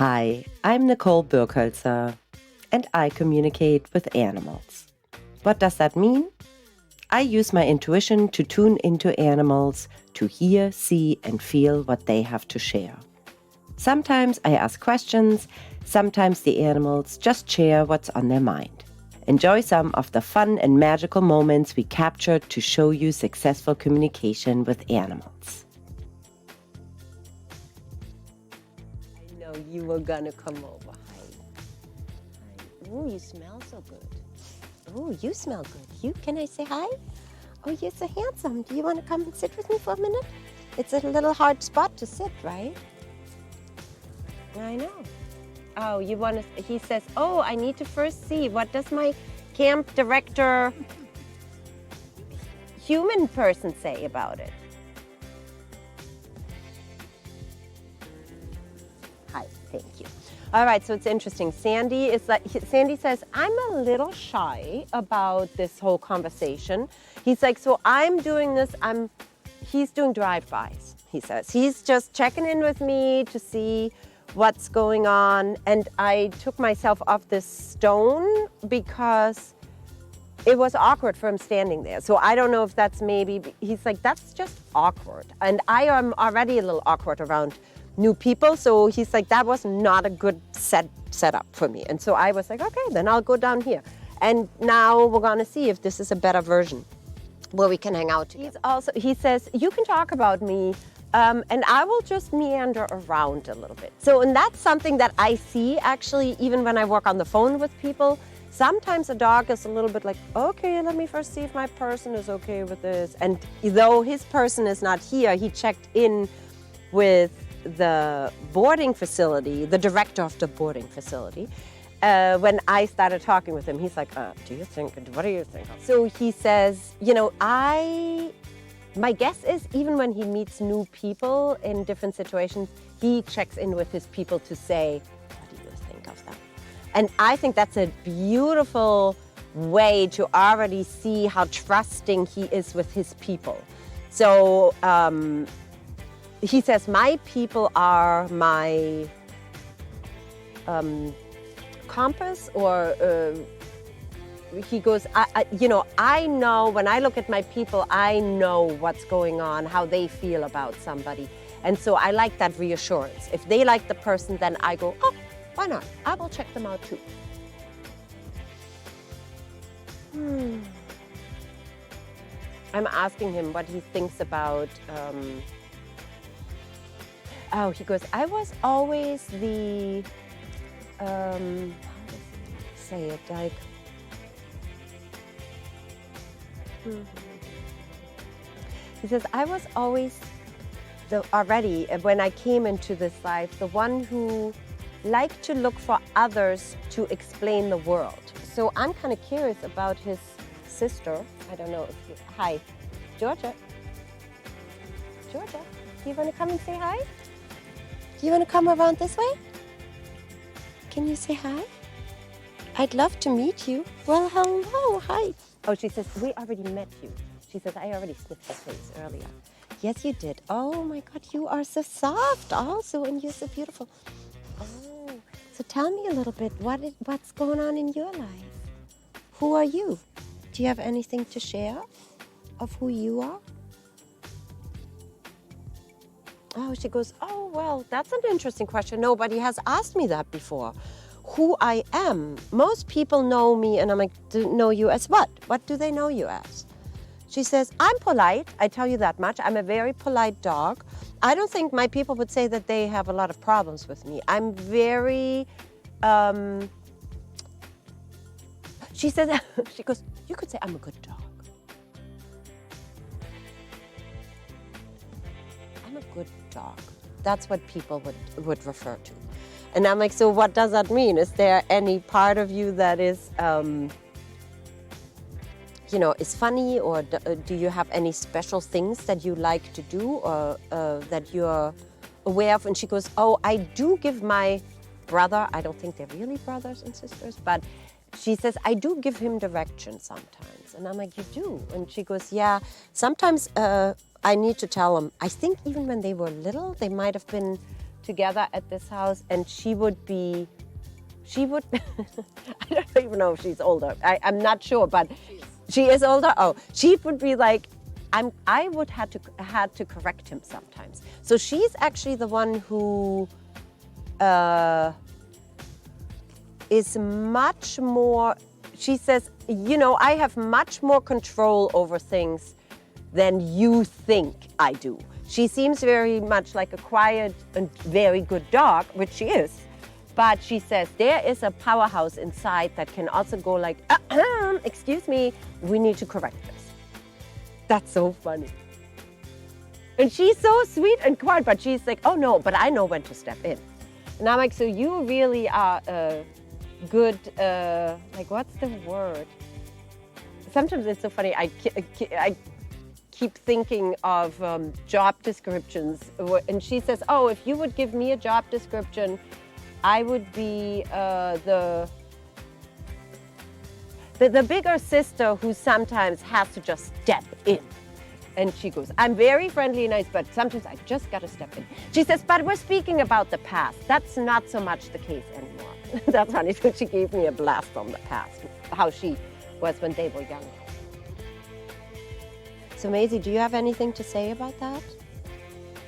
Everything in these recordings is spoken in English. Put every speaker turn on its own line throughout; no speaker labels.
Hi, I'm Nicole and I communicate with animals. What does that mean? I use my intuition to tune into animals to hear, see, and feel what they have to share. Sometimes I ask questions, sometimes the animals just share what's on their mind. Enjoy some of the fun and magical moments we captured to show you successful communication with animals. I know you were gonna come over. Hi. Ooh, you smell so good. Ooh, you smell good. Can I say hi? Oh, you're so handsome. Do you want to come and sit with me for a minute? It's a little hard spot to sit, right? I know. Oh, you want to, he says, oh, I need to first see, what does my camp director human person say about it? Hi, thank you. All right, so it's interesting. Sandy says, I'm a little shy about this whole conversation. He's like, so I'm doing this, he's doing drive-bys, he says. He's just checking in with me to see what's going on. And I took myself off this stone because it was awkward for him standing there. So I don't know if that's maybe, he's like, that's just awkward. And I am already a little awkward around new people. So he's like, that was not a good setup for me. And so I was like, okay, then I'll go down here. And now we're gonna see if this is a better version where we can hang out together. He says, you can talk about me, and I will just meander around a little bit. So, and that's something that I see actually, even when I work on the phone with people. Sometimes a dog is a little bit like, okay, let me first see if my person is okay with this. And though his person is not here, he checked in with the boarding facility, the director of the boarding facility. When I started talking with him, he's like, what do you think? So he says, my guess is even when he meets new people in different situations, he checks in with his people to say, what do you think of that? And I think that's a beautiful way to already see how trusting he is with his people. So he says, my people are my compass, or he goes, I know when I look at my people, I know what's going on, how they feel about somebody. And so I like that reassurance. If they like the person, then I go, oh, why not? I will check them out too. I'm asking him what he thinks about, he goes, I was always the, how does he say it, like, he says, I was always, already, when I came into this life, the one who liked to look for others to explain the world. So I'm kind of curious about his sister. I don't know if you, hi, Georgia. Georgia, do you want to come and say hi? Do you want to come around this way? Can you say hi? I'd love to meet you. Well, hello, hi. Oh, she says, we already met you. She says, I already sniffed your face earlier. Yes, you did. Oh my God, you are so soft also, and you're so beautiful. Oh, so tell me a little bit, what's going on in your life? Who are you? Do you have anything to share of who you are? Oh, she goes, oh, well, that's an interesting question. Nobody has asked me that before. Who I am. Most people know me, and I'm like, know you as what? What do they know you as? She says, I'm polite. I tell you that much. I'm a very polite dog. I don't think my people would say that they have a lot of problems with me. I'm very, she says, she goes, you could say I'm a good dog. I'm a good dog. That's what people would refer to. And I'm like, so what does that mean? Is there any part of you that is, is funny, or do you have any special things that you like to do, or that you're aware of? And she goes, oh, I do give my brother, I don't think they're really brothers and sisters, but she says, I do give him direction sometimes. And I'm like, you do? And she goes, yeah, sometimes I need to tell them. I think even when they were little, they might have been together at this house, and she would, I don't even know if she's older. I'm not sure, but she is older. Oh, she would be like, I would had to correct him sometimes. So she's actually the one who is much more, she says, you know, I have much more control over things than you think I do. She seems very much like a quiet and very good dog, which she is. But she says there is a powerhouse inside that can also go like, excuse me, we need to correct this. That's so funny. And she's so sweet and quiet, but she's like, oh no, but I know when to step in. And I'm like, so you really are a good, like, what's the word? Sometimes it's so funny. I keep thinking of job descriptions. And she says, oh, if you would give me a job description, I would be the bigger sister who sometimes has to just step in. And she goes, I'm very friendly and nice, but sometimes I just got to step in. She says, but we're speaking about the past. That's not so much the case anymore. That's funny. So she gave me a blast from the past, how she was when they were young. So Maisie, do you have anything to say about that?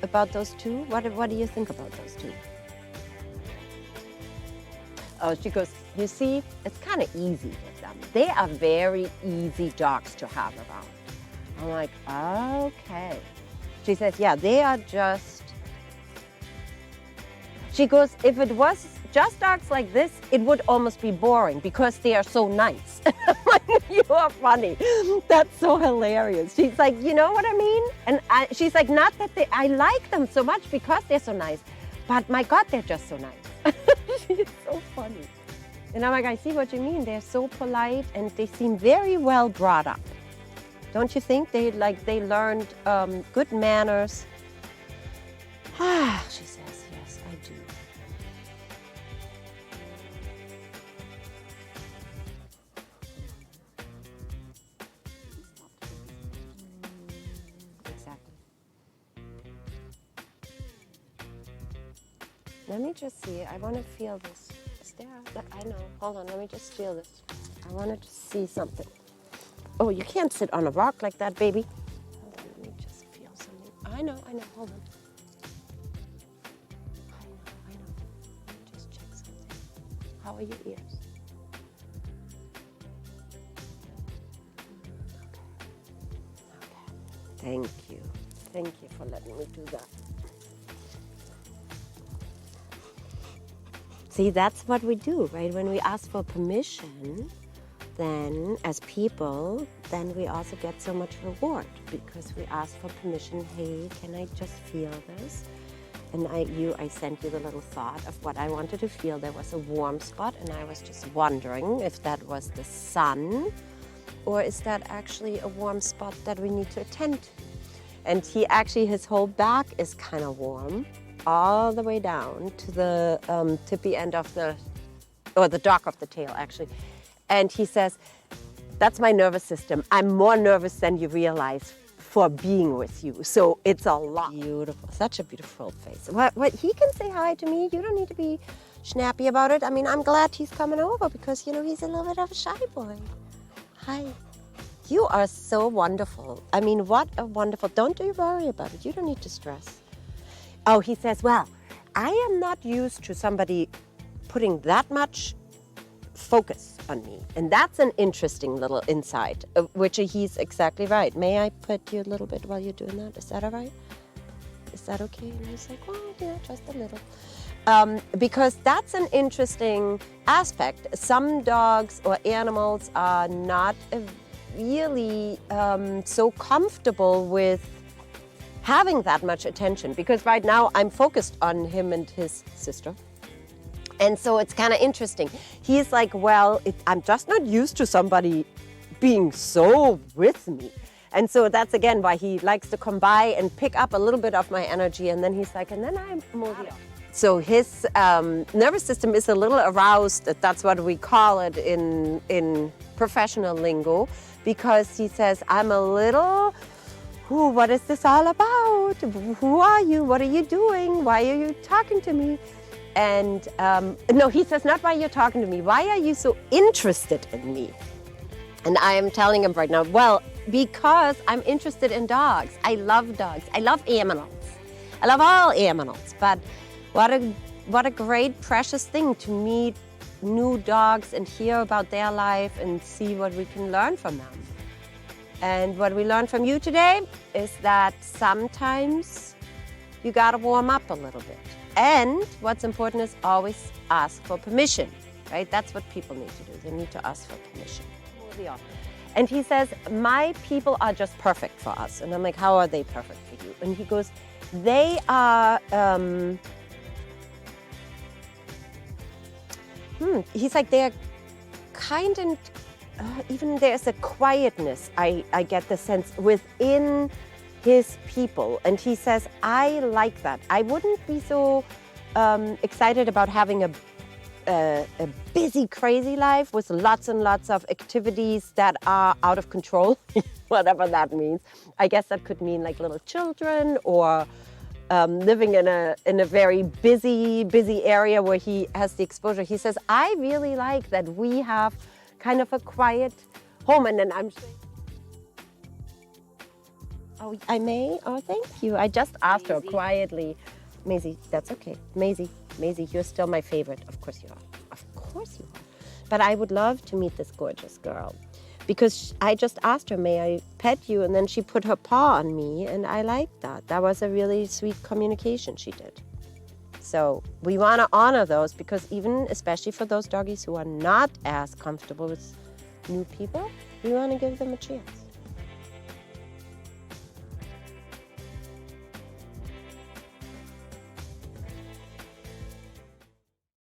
About those two? What do you think about those two? Oh, she goes, you see, it's kind of easy with them. They are very easy dogs to have around. I'm like, okay. She says, yeah, they are just... She goes, if it was just dogs like this, it would almost be boring because they are so nice. You are funny. That's so hilarious. She's like, you know what I mean? And she's like, not that I like them so much because they're so nice, but my God, they're just so nice. She's so funny. And I'm like, I see what you mean. They're so polite and they seem very well brought up. Don't you think they learned good manners? She says, yes, I do. Exactly. Let me just see. I want to feel this. Is there? I know. Hold on. Let me just feel this. I wanted to see something. Oh, you can't sit on a rock like that, baby. Hold on, let me just feel something. I know, hold on. I know. Let me just check something. How are your ears? Okay. Thank you. Thank you for letting me do that. See, that's what we do, right? When we ask for permission, then as people, then we also get so much reward because we ask for permission. Hey, can I just feel this? And I sent you the little thought of what I wanted to feel. There was a warm spot and I was just wondering if that was the sun or is that actually a warm spot that we need to attend to? And his whole back is kind of warm all the way down to the tippy end of the dock of the tail actually. And he says, that's my nervous system. I'm more nervous than you realize for being with you. So it's a lot. Beautiful. Such a beautiful face. What he can say hi to me. You don't need to be snappy about it. I mean, I'm glad he's coming over because, you know, he's a little bit of a shy boy. Hi. You are so wonderful. I mean, what a wonderful... Don't you worry about it. You don't need to stress. Oh, he says, well, I am not used to somebody putting that much focus on me. And that's an interesting little insight, which he's exactly right. May I put you a little bit while you're doing that? Is that all right? Is that okay? And he's like, well, yeah, just a little. Because that's an interesting aspect. Some dogs or animals are not really so comfortable with having that much attention because right now I'm focused on him and his sister. And so it's kind of interesting. He's like, well, I'm just not used to somebody being so with me. And so that's, again, why he likes to come by and pick up a little bit of my energy. And then he's like, and then I'm moving on. So his nervous system is a little aroused. That's what we call it in professional lingo, because he says, I'm a little Who, what is this all about? Who are you? What are you doing? Why are you talking to me? And no, he says, not why you're talking to me. Why are you so interested in me? And I am telling him right now, well, because I'm interested in dogs. I love dogs. I love animals. I love all animals. But what a great, precious thing to meet new dogs and hear about their life and see what we can learn from them. And what we learned from you today is that sometimes you gotta warm up a little bit. And what's important is always ask for permission, right? That's what people need to do. They need to ask for permission. And he says, my people are just perfect for us. And I'm like, how are they perfect for you? And he goes, they are, he's like, they're kind and even there's a quietness, I get the sense, within his people. And he says, I like that. I wouldn't be so excited about having a busy, crazy life with lots and lots of activities that are out of control, whatever that means. I guess that could mean like little children or living in a very busy area where he has the exposure. He says, I really like that we have kind of a quiet home. And then I'm saying, oh, I may? Oh, thank you. I just asked her quietly. Maisie, that's okay. Maisie, you're still my favorite. Of course you are. Of course you are. But I would love to meet this gorgeous girl because I just asked her, may I pet you? And then she put her paw on me and I liked that. That was a really sweet communication she did. So we want to honor those because even, especially for those doggies who are not as comfortable with new people, we want to give them a chance.